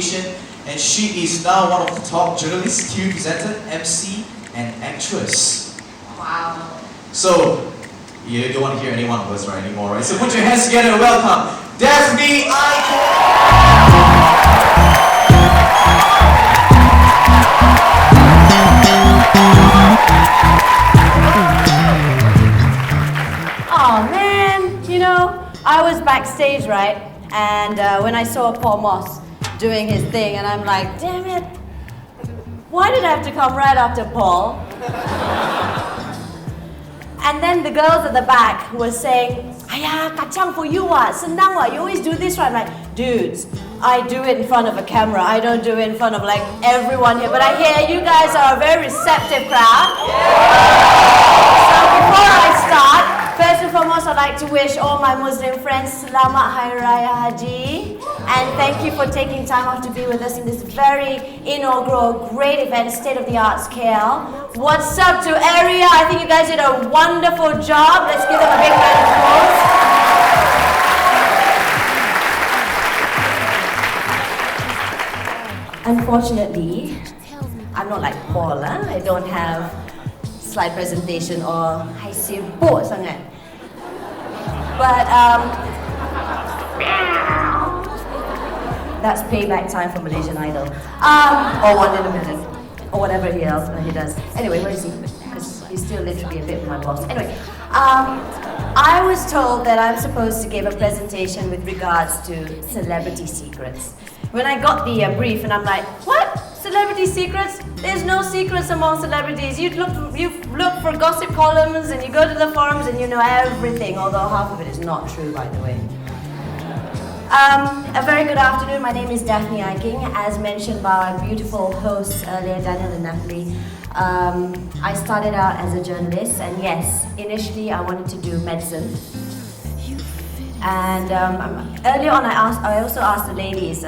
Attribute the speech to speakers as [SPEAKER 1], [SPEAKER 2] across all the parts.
[SPEAKER 1] and she is now one of the top journalists, TV presenter, MC, and actress.
[SPEAKER 2] Wow.
[SPEAKER 1] So, you don't want to hear any one of us right anymore, right? So put your hands together and welcome Daphne Iking!
[SPEAKER 2] Oh man, I was backstage, right? And when I saw Paul Moss doing his thing, and I'm like, damn it, why did I have to come right after Paul? And then the girls at the back were saying, Aya, kacang for you senang you always do this, right? I'm like, dudes, I do it in front of a camera, I don't do it in front of like everyone here, but I hear you guys are a very receptive crowd. So before I start, first and foremost, I'd like to wish all my Muslim friends Selamat Hari Raya Haji, and thank you for taking time off to be with us in this very inaugural, great event, state-of-the-art scale. What's up to area? I think you guys did a wonderful job. Let's give them a big round of applause. Unfortunately, I'm not like Paul. I don't have slide presentation or I sibuk sangat. But that's payback time for Malaysian Idol. Or One in a Minute. Or whatever he does. Anyway, where is he? Because he's still literally a bit of my boss. Anyway, I was told that I'm supposed to give a presentation with regards to celebrity secrets. When I got the brief and I'm like, what? Celebrity secrets? There's no secrets among celebrities. You look for gossip columns and you go to the forums and you know everything, although half of it is not true, by the way. A very good afternoon. My name is Daphne Iking. As mentioned by our beautiful hosts earlier, Daniel and Natalie, I started out as a journalist, and yes, initially I wanted to do medicine. And earlier on, I also asked the ladies,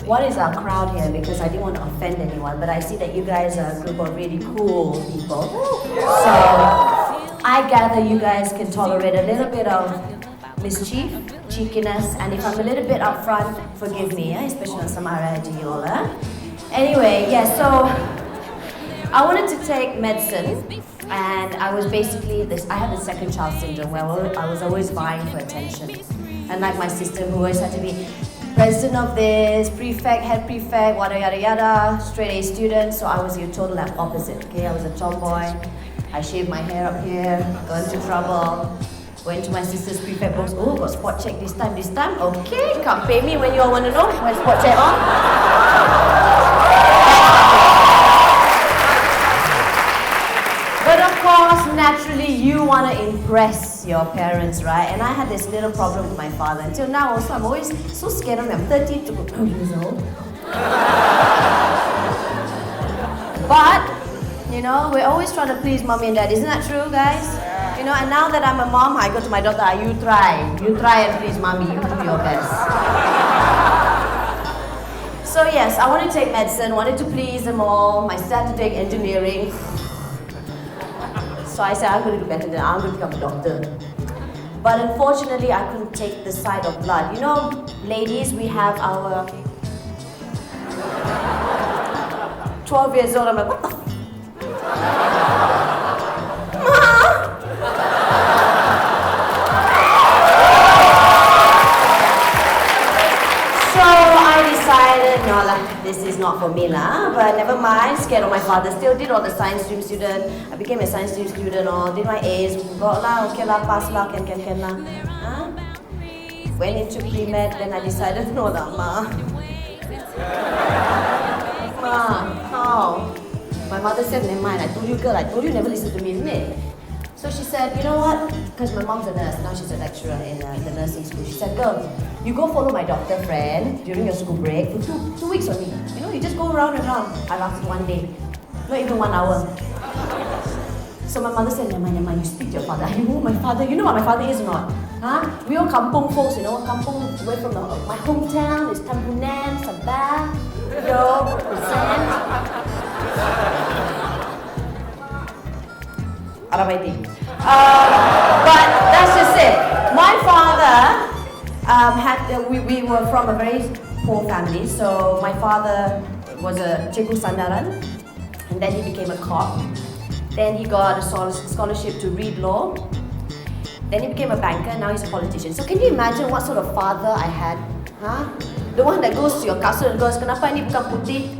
[SPEAKER 2] what is our crowd here? Because I didn't want to offend anyone, but I see that you guys are a group of really cool people. So I gather you guys can tolerate a little bit of mischief, cheekiness, and if I'm a little bit upfront, forgive me, especially on some Araji. Anyway, yeah, so I wanted to take medicine, and I was basically I had the second child syndrome where I was always vying for attention. And like my sister who always had to be president of this, prefect, head prefect, yada yada, straight A student, so I was your total opposite, okay? I was a tomboy, I shaved my hair up here, got into trouble, went to my sister's prefect box, oh, got spot check this time, okay, can't pay me when you all want to know, when spot check on. But of course, naturally, you want to impress your parents, right? And I had this little problem with my father. Until now also, I'm always so scared of him. I'm 30 to 20 years old. But, we're always trying to please mommy and dad. Isn't that true, guys? And now that I'm a mom, I go to my daughter, you try and please mommy, you do your best. So yes, I wanted to take medicine, wanted to please them all. My sister had to take engineering. So I said, I'm going to do better than that. I'm going to become a doctor. But unfortunately, I couldn't take the side of blood. Ladies, we have our 12 years old. I'm like, what the So I decided, no, this is not for me but never mind, scared of my father. Still did all the science stream student. I became a science stream student, did my A's, got okay pass can Went into pre-med, then I decided, no ma. How? My mother said, never mind, I told you you never listen to me, isn't it? So she said, you know what? Because my mom's a nurse, now she's a lecturer in the nursing school. She said, girl, you go follow my doctor friend during your school break for two weeks only. You just go around and around. I lasted 1 day, not even 1 hour. So my mother said, never mind, you speak to your father. You know my father, you know what my father is or not? We all kampung folks, kampung away from my hometown is Tambunan, Sabah, present. But that's just it. My father we were from a very poor family. So my father was a cikgu sandaran, and then he became a cop. Then he got a scholarship to read law. Then he became a banker, now he's a politician. So can you imagine what sort of father I had? Huh? The one that goes to your castle and goes, "Kenapa ini bukan putih?"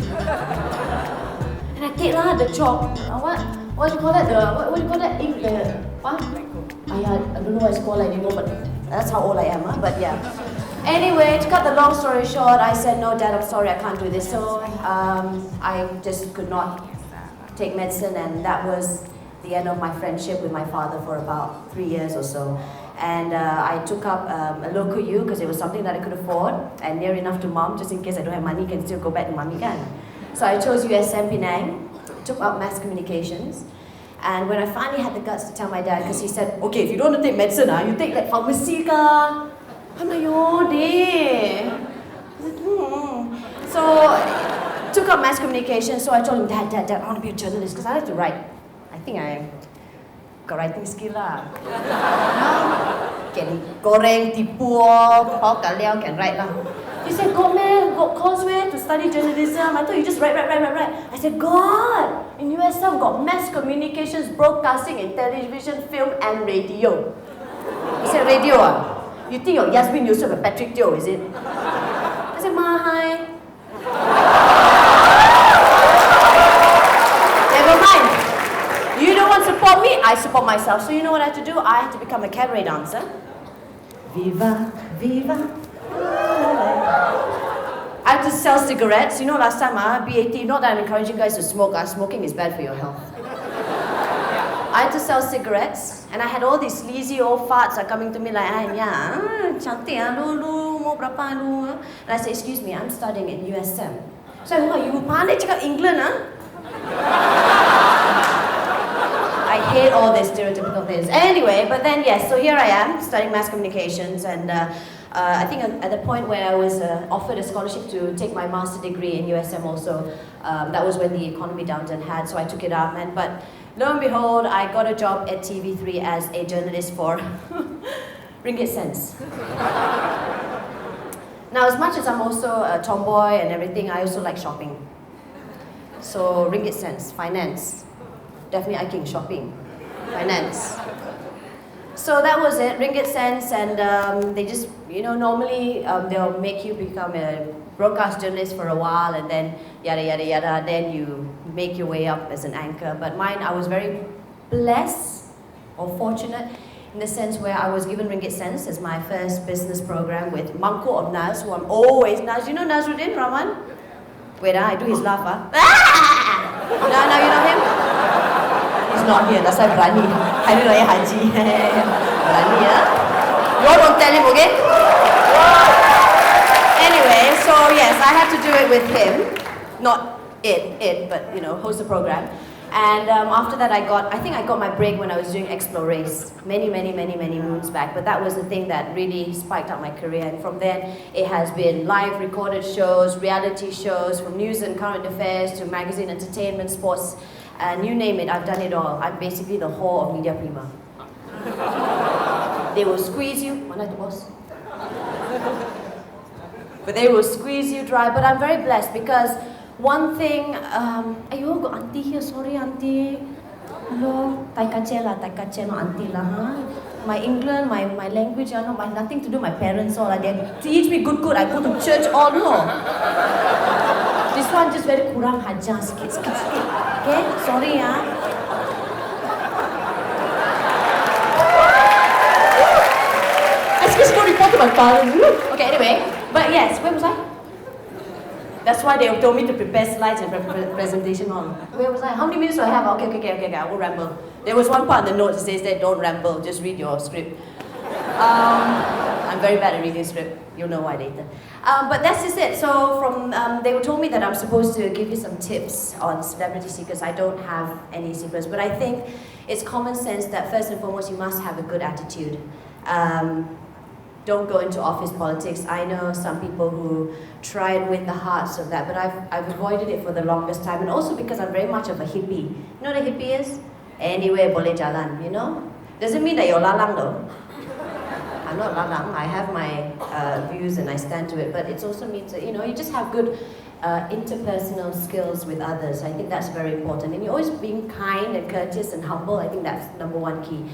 [SPEAKER 2] And I take lah the job. What do you call that? What do you call that? Ink, I don't know what it's called anymore, but that's how old I am. But yeah. Anyway, to cut the long story short, I said, "No, Dad, I'm sorry, I can't do this." So I just could not take medicine, and that was the end of my friendship with my father for about 3 years or so. And I took up a local U because it was something that I could afford and near enough to mom, just in case I don't have money, can still go back to mommy kan. So I chose USM Penang, took up mass communications. And when I finally had the guts to tell my dad, because he said, "Okay, if you don't want to take medicine, you take like pharmacy ka." I'm like, "Oh, dear." So took up mass communication. So I told him, Dad, I want to be a journalist because I like to write. I think I got writing skill lah. Can goreng, tipu, pao kaliao, can write lah. He said, "God man, got courseware to study journalism. I thought you just write. I said, "God, in USM got mass communications, broadcasting in television, film and radio." He said, "Radio ah? You think you're Yasmin Yusof and Patrick Teo, is it?" I said, "Mahai." Never mind. You don't want to support me, I support myself. So you know what I had to do? I had to become a cabaret dancer. Viva, viva. I had to sell cigarettes. You know, last time, BAT, not that I'm encouraging guys to smoke. Smoking is bad for your health. I had to sell cigarettes, and I had all these sleazy old farts are coming to me like, cantik lu, mau berapa lu? And I said, "Excuse me, I'm studying at USM. So, you pandai cakap England, I hate all these stereotypical things. Anyway, but then yes, so here I am studying mass communications, and I think at the point where I was offered a scholarship to take my master degree in USM also, that was when the economy downturn had, so I took it up. But lo and behold, I got a job at TV3 as a journalist for ringgit cents. Now, as much as I'm also a tomboy and everything, I also like shopping. So ringgit cents, finance. Daphne Iking, shopping, finance. So that was it, ringgit cents, and they just, normally they'll make you become a broadcast journalist for a while, and then yada yada yada, then you make your way up as an anchor. But mine, I was very blessed or fortunate in the sense where I was given ringgit cents as my first business program with Mangkuk of Naz, who I'm always, Naz, you know Nazruddin Rahman? Wait, I do his laugh, No, you know him? He's not here, that's why berani. Hari Raya Haji. Berani, You all don't tell him, okay? Anyway, so yes, I had to do it with him. Not it, but host the program. And after that I think I got my break when I was doing Explores many moons back. But that was the thing that really spiked up my career. And from then, it has been live recorded shows, reality shows, from news and current affairs to magazine, entertainment, sports, and you name it, I've done it all. I'm basically the whore of Media Prima. They will squeeze you, mana tu boss? But they will squeeze you dry. But I'm very blessed because one thing, ayo, got auntie here, sorry auntie. Hello, tai kache no auntie lah, My England, my language, my nothing to do, my parents all, they teach me good, I go to church all, no. This one just very kurang hajar sikit. Okay, sorry I just go report to my father. Okay, anyway, but yes, where was I? That's why they told me to prepare slides and presentation on. Where was I? How many minutes do I have? Okay, I won't ramble. There was one part in the notes that says that don't ramble, just read your script. I'm very bad at reading script. You'll know why later. But that's just it. So they told me that I'm supposed to give you some tips on celebrity secrets. I don't have any secrets, but I think it's common sense that first and foremost you must have a good attitude. Don't go into office politics. I know some people who try and win the hearts of that, but I've avoided it for the longest time, and also because I'm very much of a hippie. You know what a hippie is? Anywhere boleh jalan, Doesn't mean that you're lalang though. I'm not lalang. I have my views and I stand to it. But it also means that, you know, you just have good interpersonal skills with others. I think that's very important. And you're always being kind and courteous and humble. I think that's number one key.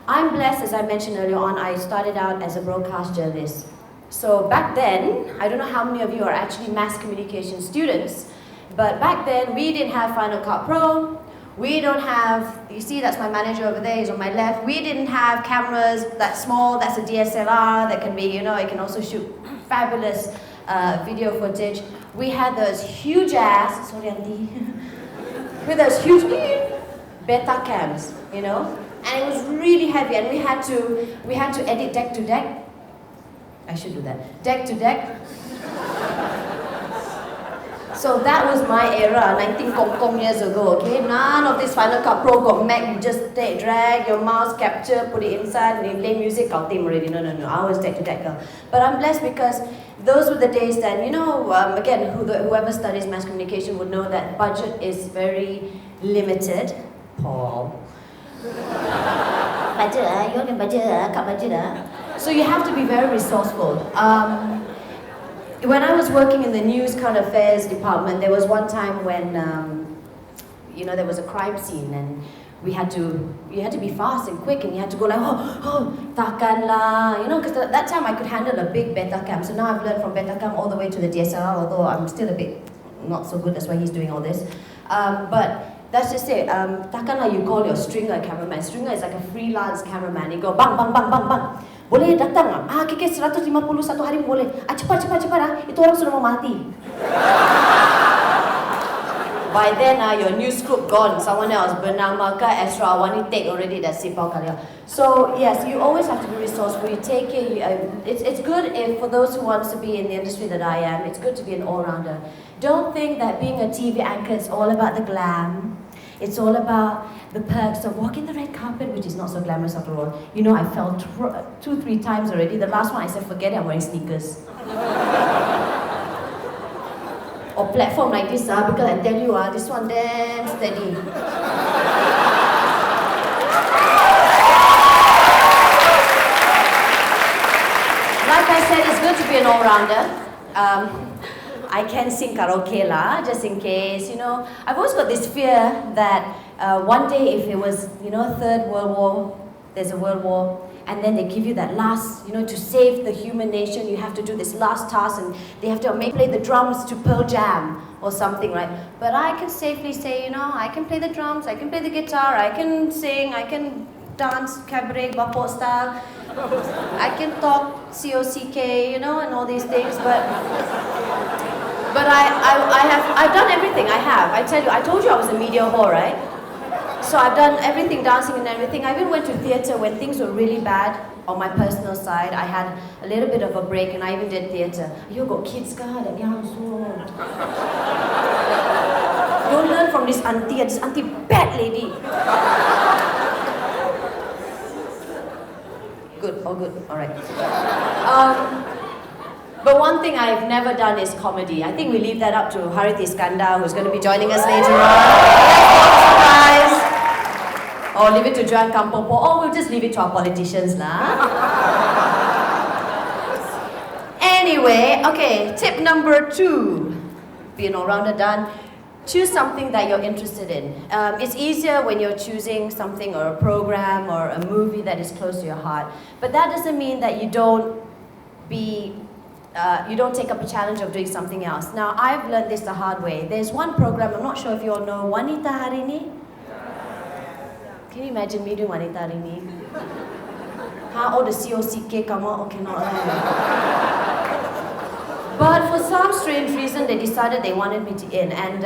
[SPEAKER 2] I'm blessed, as I mentioned earlier on, I started out as a broadcast journalist. So back then, I don't know how many of you are actually mass communication students, but back then we didn't have Final Cut Pro. We don't have, you see that's my manager over there, he's on my left. We didn't have cameras that small, that's a DSLR that can be, you know, it can also shoot fabulous video footage. We had those huge ass, sorry auntie, with those huge beta cams, you know, and it was really heavy, and we had to edit deck to deck. I should do that. Deck to deck. So that was my era, 19 years ago, okay? None of this Final Cut Pro got Mac, you just drag your mouse, capture, put it inside, and you play music, I'll team already. No, I was deck to deck girl. But I'm blessed because those were the days that, you know, again, whoever studies mass communication would know that budget is very limited. Paul. Budget, you want budget, cut budget. So you have to be very resourceful. When I was working in the news current affairs department, there was one time when, you know, there was a crime scene and you had to be fast and quick and you had to go like, takkan lah, you know, because that time I could handle a big Betacam. So now I've learned from Betacam all the way to the DSLR, although I'm still a bit not so good, that's why he's doing all this. But that's just it, takkan lah you call your stringer cameraman. Stringer is like a freelance cameraman. You go bang, bang, bang, bang, bang. Boleh datang ah? Okay, 150 satu hari boleh. Cepat ah. Itu orang sudah mau mati. By then your news group gone. Someone else bernama Esra Wani take already that sipau kalian. So yes, you always have to be resourceful. You take it. It's good if for those who wants to be in the industry that I am. It's good to be an all-rounder. Don't think that being a TV anchor is all about the glam. It's all about the perks of walking the red carpet, which is not so glamorous after all. You know, I fell 2-3 times already. The last one I said, forget it, I'm wearing sneakers. Or platform like this, because I tell you, this one damn steady. Like I said, it's good to be an all-rounder. I can sing karaoke lah, just in case, you know. I've always got this fear that one day if it was, you know, Third World War, there's a World War, and then they give you that last, you know, to save the human nation, you have to do this last task and they have to play the drums to Pearl Jam or something, right? But I can safely say, you know, I can play the drums, I can play the guitar, I can sing, I can dance, cabaret, bapot style, I can talk COCK, you know, and all these things, but I've done everything, I tell you, I told you I was a media whore, right? So I've done everything, dancing and everything. I even went to theatre when things were really bad on my personal side. I had a little bit of a break and I even did theatre. You got kids, God, and don't learn from this auntie bad lady. Good, all good, all right. But one thing I've never done is comedy. I think we leave that up to Harith Iskandar, who's going to be joining us later on. Surprise! Or leave it to Joan Kampopo, or we'll just leave it to our politicians lah. Anyway, okay, tip number 2. Be an all-rounder done. Choose something that you're interested in. It's easier when you're choosing something or a program or a movie that is close to your heart. But that doesn't mean that you don't take up a challenge of doing something else. Now, I've learned this the hard way. There's one program, I'm not sure if you all know, Wanita Hari Ni? Can you imagine me doing Wanita Hari Ni? All the COCK come out, okay, not But for some strange reason, they decided they wanted me to in. And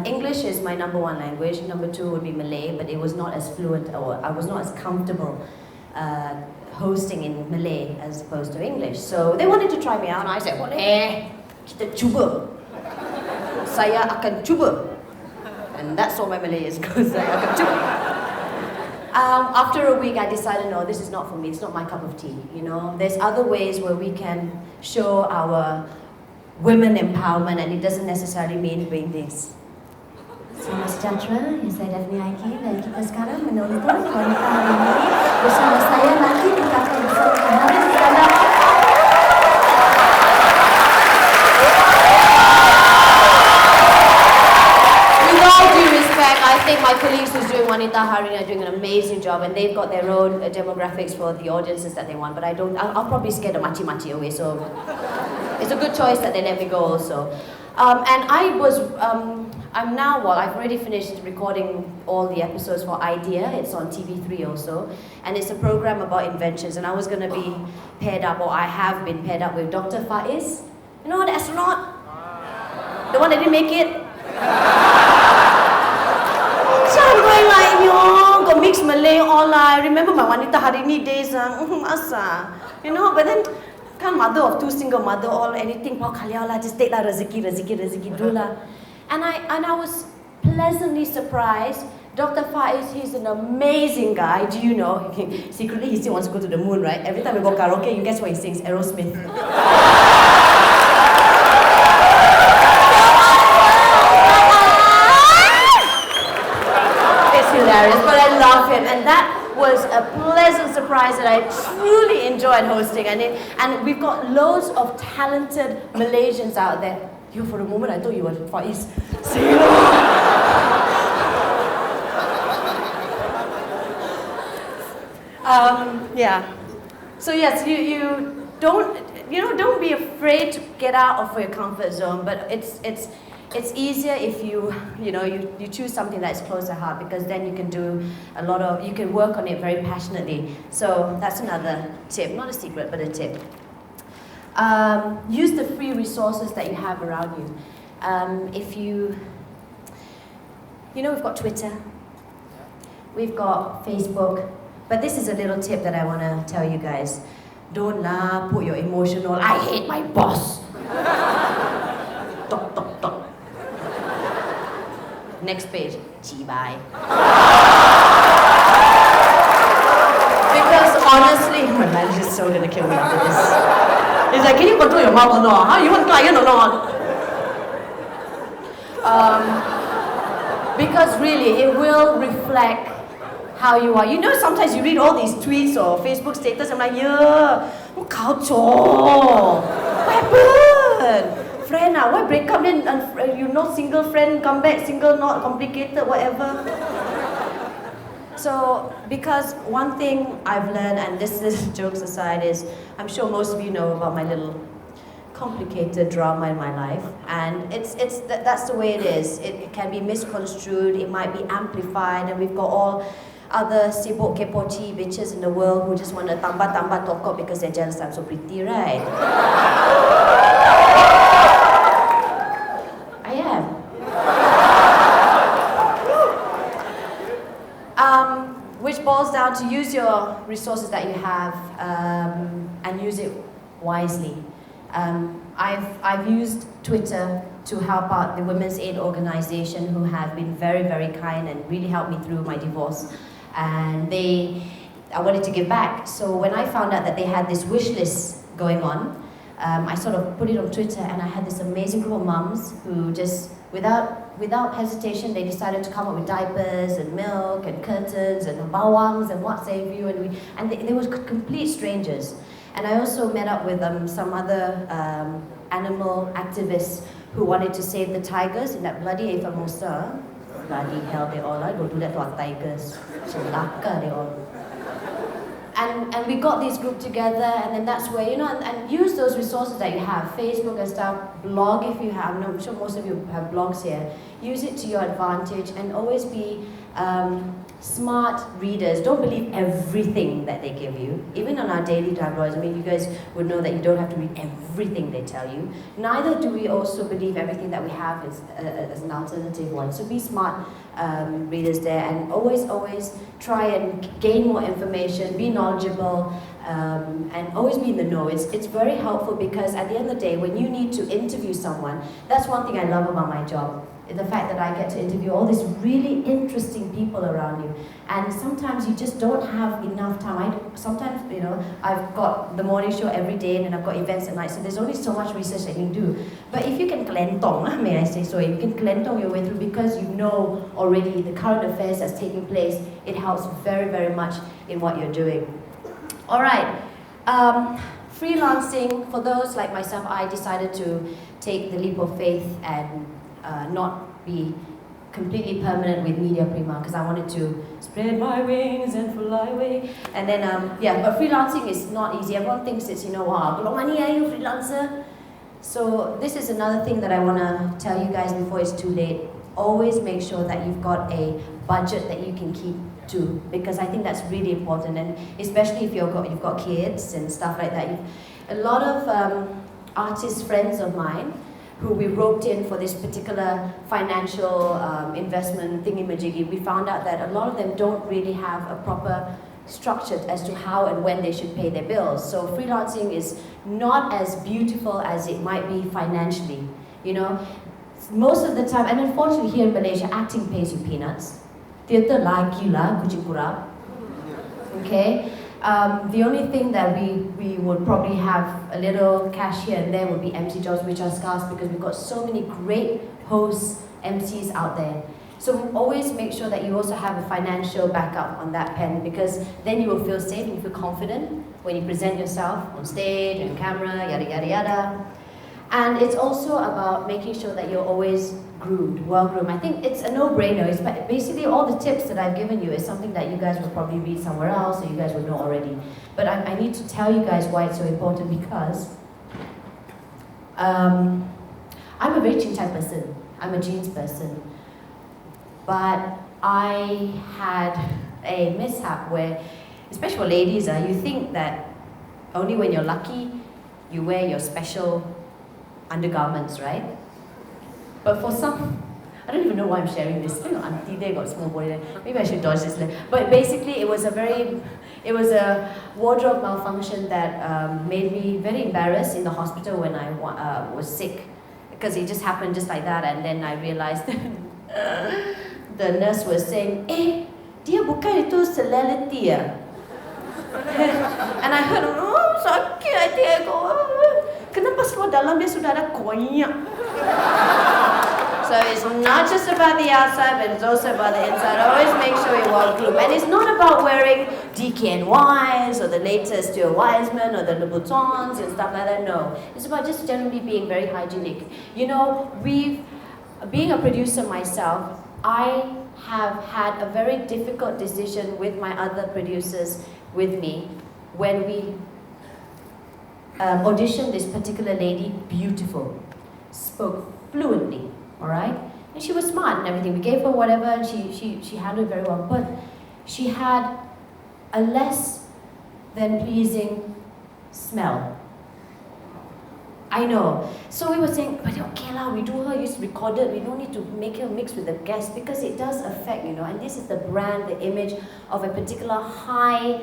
[SPEAKER 2] English is my number 1 language. Number 2 would be Malay, but it was not as fluent, or I was not as comfortable hosting in Malay as opposed to English. So they wanted to try me out and I said, boleh, kita cuba. Saya akan cuba. And that's all my Malay is, because saya akan cuba. After a week I decided, no, this is not for me, it's not my cup of tea, you know. There's other ways where we can show our women empowerment and it doesn't necessarily mean doing this. Selamat sejahtera, ya saya Daphne Iking dan kita sekarang menonton wanita hari ini bersama saya. Nanti kita akan bersama kemarin sekarang. With all due respect, I think my colleagues who's doing Wanita Hari are doing an amazing job, and they've got their own demographics for the audiences that they want. But I'll probably scare the machi away. So it's a good choice that they let me go also. And I'm now, I've already finished recording all the episodes for Idea. It's on TV3 also. And it's a program about inventions. And I was going to be paired up, or I have been paired up with Dr. Faiz. You know, the astronaut? The one that didn't make it? So I'm going like, got mixed Malay all. I remember my Wanita Hari Ni days, asa. You know, but then, kan mother of two single mother, all anything, just take la rezeki, do la. And I was pleasantly surprised. Dr. Faiz, he's an amazing guy. Do you know? Secretly, he still wants to go to the moon, right? Every time we go karaoke, you guess what he sings? Aerosmith. It's hilarious, but I love him. And that was a pleasant surprise that I truly enjoyed hosting. And we've got loads of talented Malaysians out there. You, for a moment, I thought you were Faiz. Yeah. So yes, you don't be afraid to get out of your comfort zone. But it's easier if you choose something that's close to heart, because then you can do you can work on it very passionately. So that's another tip, not a secret, but a tip. Use the free resources that you have around you. We've got Twitter, we've got Facebook, but this is a little tip that I want to tell you guys. Don't put your emotional, I hate my boss. Dot. Next page, bye. Because honestly, my manager's so gonna kill me after this. He's like, can you control your mouth or not? Huh? You want client or not? Because really, it will reflect how you are. You know, sometimes you read all these tweets or Facebook status, I'm like, what happened? Friend, why break up then? You're not single, friend, come back, single, not complicated, whatever. So, because one thing I've learned, and this is jokes aside, is I'm sure most of you know about my little complicated drama in my life, and that's the way it is. It can be misconstrued, it might be amplified, and we've got all other sibuk kepochi bitches in the world who just want to tambah tokok because they're jealous I'm so pretty, right? I am. Which boils down to use your resources that you have and use it wisely. I've used Twitter to help out the Women's Aid organization, who have been very, very kind and really helped me through my divorce. And I wanted to give back. So when I found out that they had this wish list going on, I sort of put it on Twitter, and I had this amazing group of mums who just, without hesitation, they decided to come up with diapers and milk and curtains and bawangs and what have you, and they were complete strangers. And I also met up with some other animal activists who wanted to save the tigers in that bloody Formosa. Bloody hell, they all don't do that to our tigers. So laka, they all. And we got this group together, and then that's where, and use those resources that you have, Facebook and stuff, blog if you have. I'm sure most of you have blogs here. Use it to your advantage, and always be smart readers. Don't believe everything that they give you. Even on our daily tabloids, I mean, you guys would know that you don't have to read everything they tell you. Neither do we also believe everything that we have as an alternative one. So be smart readers there, and always try and gain more information, be knowledgeable, and always be in the know. It's very helpful, because at the end of the day, when you need to interview someone, that's one thing I love about my job. The fact that I get to interview all these really interesting people around you. And sometimes you just don't have enough time. Sometimes, I've got the morning show every day, and then I've got events at night, so there's only so much research that you can do. But if you can kelentong, may I say so, if you can kelentong your way through because you know already the current affairs that's taking place, it helps very, very much in what you're doing. All right. Freelancing, for those like myself, I decided to take the leap of faith and not be completely permanent with Media Prima because I wanted to spread my wings and fly away. And then, but freelancing is not easy. Everyone thinks it's, wow, belum money are you freelancer? So this is another thing that I want to tell you guys before it's too late. Always make sure that you've got a budget that you can keep to, because I think that's really important, and especially if you've got kids and stuff like that. A lot of artist friends of mine who we roped in for this particular financial investment thingy-majiggy, we found out that a lot of them don't really have a proper structure as to how and when they should pay their bills. So freelancing is not as beautiful as it might be financially. Most of the time, and unfortunately here in Malaysia, acting pays you peanuts. Theatre lah, gila, kucing kurap. Okay? The only thing that we would probably have a little cash here and there would be MC jobs, which are scarce because we've got so many great hosts, MCs out there. So always make sure that you also have a financial backup on that pen, because then you will feel safe and you feel confident when you present yourself on stage, on camera, yada yada yada. And it's also about making sure that you're always groomed, well-groomed. I think it's a no-brainer. It's basically all the tips that I've given you is something that you guys will probably read somewhere else, or you guys will know already. But I need to tell you guys why it's so important, because I'm a very chincai person. I'm a jeans person. But I had a mishap where, especially for ladies, you think that only when you're lucky, you wear your special undergarments, right? But for some, I don't even know why I'm sharing this. Auntie there got small boy there. Maybe I should dodge this. But basically, it was a wardrobe malfunction that made me very embarrassed in the hospital when I was sick, because it just happened just like that. And then I realized the nurse was saying, dia bukan itu celerity ya. And I heard, sakit. I think I go, kenapa semua dalam dia sudah ada konyak? So it's not just about the outside, but it's also about the inside. Always make sure you're well-groomed. And it's not about wearing DKNYs or the latest Stuart Weitzman or the Louboutins and stuff like that. No. It's about just generally being very hygienic. Being a producer myself, I have had a very difficult decision with my other producers with me when we auditioned this particular lady, beautiful, spoke fluently, all right? And she was smart and everything. We gave her whatever and she handled it very well. But she had a less than pleasing smell. I know. So we were saying, but okay lah, we do her, just record it. We don't need to make her mix with the guests, because it does affect, and this is the brand, the image of a particular high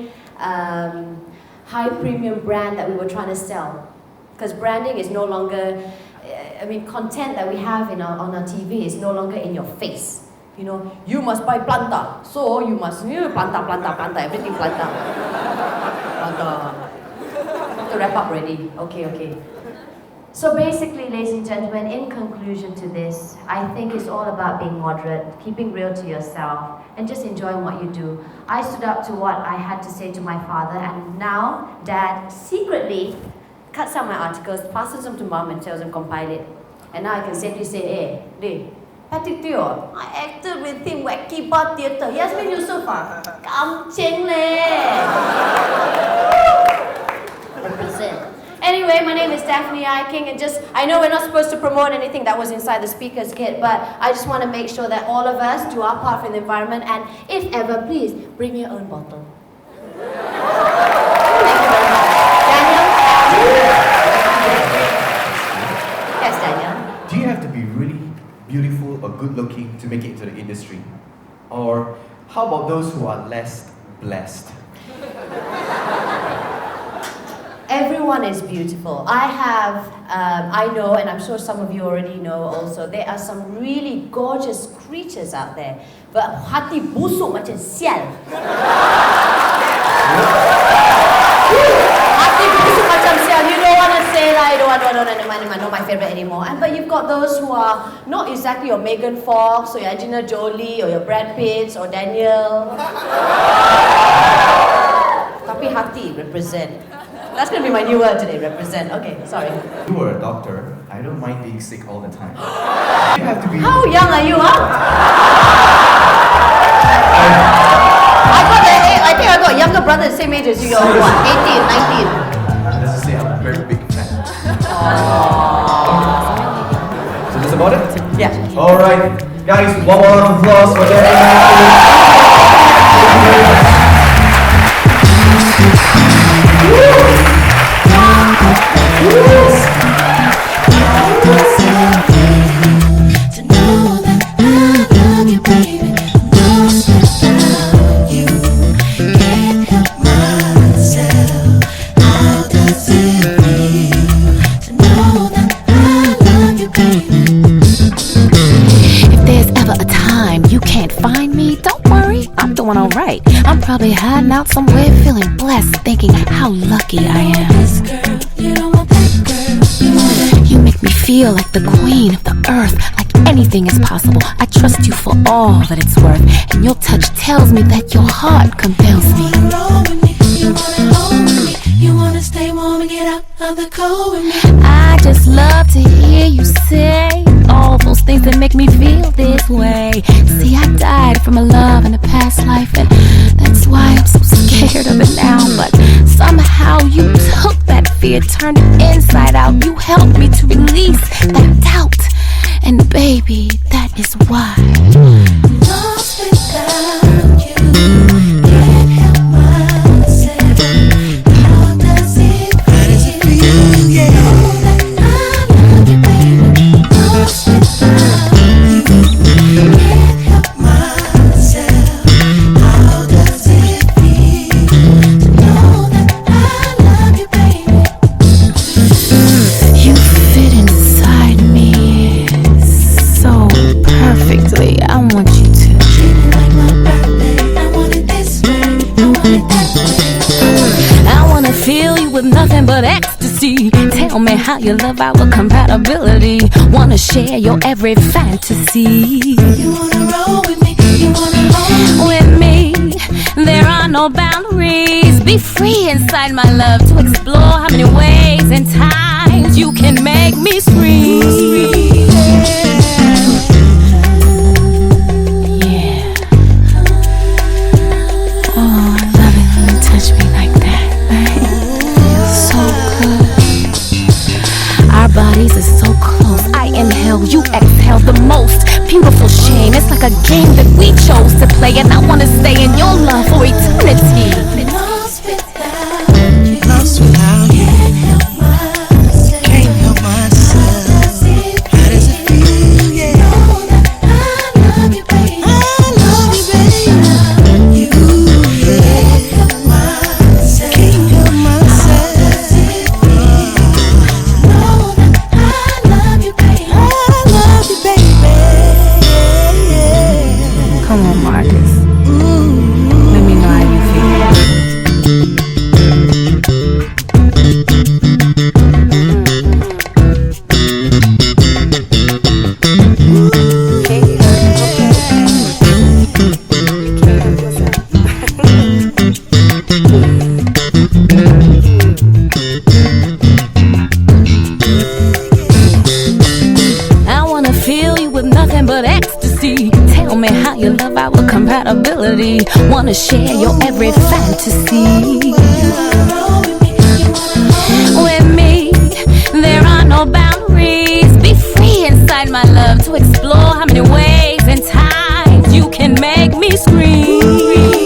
[SPEAKER 2] premium brand that we were trying to sell. Because branding is no longer, content that we have on our TV is no longer in your face. You must buy planta, so you must planta, everything planta. Planta. To wrap up already. Okay. So basically, ladies and gentlemen, in conclusion to this, I think it's all about being moderate, keeping real to yourself, and just enjoying what you do. I stood up to what I had to say to my father, and now Dad secretly cuts out my articles, passes them to Mom, and tells him compile it. And now I can safely say, Patrick Teo, I acted with him, Wacky Bar Theatre. Yasmin Yusof, kamcheng leh. Represent. Anyway, my name is Daphne Iking, and I know we're not supposed to promote anything that was inside the speaker's kit, but I just want to make sure that all of us do our part for the environment, and if ever, please, bring your own bottle. Yes, Daniel?
[SPEAKER 3] Do you have to be really beautiful or good looking to make it into the industry? Or how about those who are less blessed?
[SPEAKER 2] Everyone is beautiful. I know, and I'm sure some of you already know also, there are some really gorgeous creatures out there. But hati busuk macam sial. Hati busuk macam sial. You don't want to say lah, not my favorite anymore. And but you've got those who are not exactly your Megan Fox or your Angelina Jolie or your Brad Pitts or Daniel. Tapi hati represent. That's gonna be my new word today, represent. Okay, sorry.
[SPEAKER 3] If you were a doctor, I don't mind being sick all the time. You have to be.
[SPEAKER 2] How young are you, huh? I think I got a younger brother the same age as you. You're what, 18, 19?
[SPEAKER 3] Let's just say I'm a very big fan. So that's about it?
[SPEAKER 2] Yeah.
[SPEAKER 3] Alright, guys, one more round of applause for Daphne.
[SPEAKER 4] Alright, I'm probably hiding out somewhere feeling blessed, thinking how lucky I am. You make me feel like the queen of the earth, like anything is possible. I trust you for all that it's worth, and your touch tells me that your heart compels me. You wanna stay warm and get out of the cold with me. I just love to hear you say all those things that make me feel this way. See, I died from a love in a past life, and that's why I'm so scared of it now. But somehow you took that fear, turned it inside out. You helped me to release that doubt, and baby, that is why I'm lost without you. Can't help myself. How does it feel? Yeah. Know that I love you, baby. Lost without you. Can't help myself. How does it feel to know that I love you, baby? You fit inside me so perfectly. I want you to treat it like my birthday. I want it this way. I want it that way. I wanna feel you with nothing but ecstasy. Tell me how you love our compatibility. Wanna share your every fantasy. You wanna roll with me. You wanna hold with me. There are no boundaries. Be free inside my love to explore how many ways and times you can make me scream. Yeah. Oh, I love it when you touch me like that. Feels so good. Our bodies are so close. I inhale, you exhale. The most beautiful shame. It's like a game that we chose to play, and I wanna stay in your love for eternity. Lost without you. Lost without you. Can't help myself. Can't help myself. How does it feel? Yeah. Know that I love you, baby. I love you, baby. You. Can't help myself. Can't help myself. How does it feel to know that I love you, baby? I love you, baby. Come on, Marcus. Let me know how you feel. I wanna feel you with nothing but ecstasy. Tell me how you love our compatibility. Wanna share your every fantasy. With me, there are no boundaries. Be free inside my love to explore how many ways and times you can make me scream. Baby.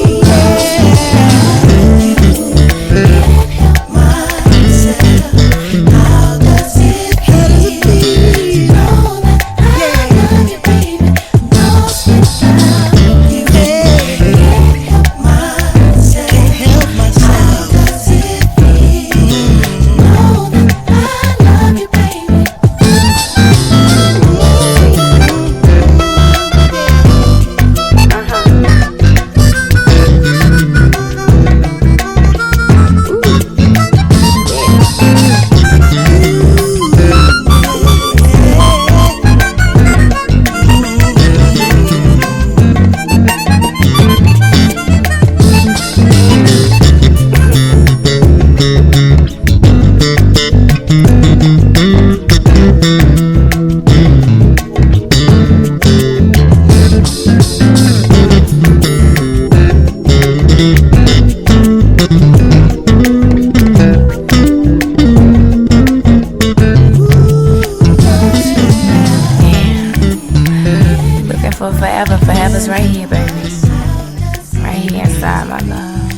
[SPEAKER 4] forever, forever's right here, baby. Right here inside my love.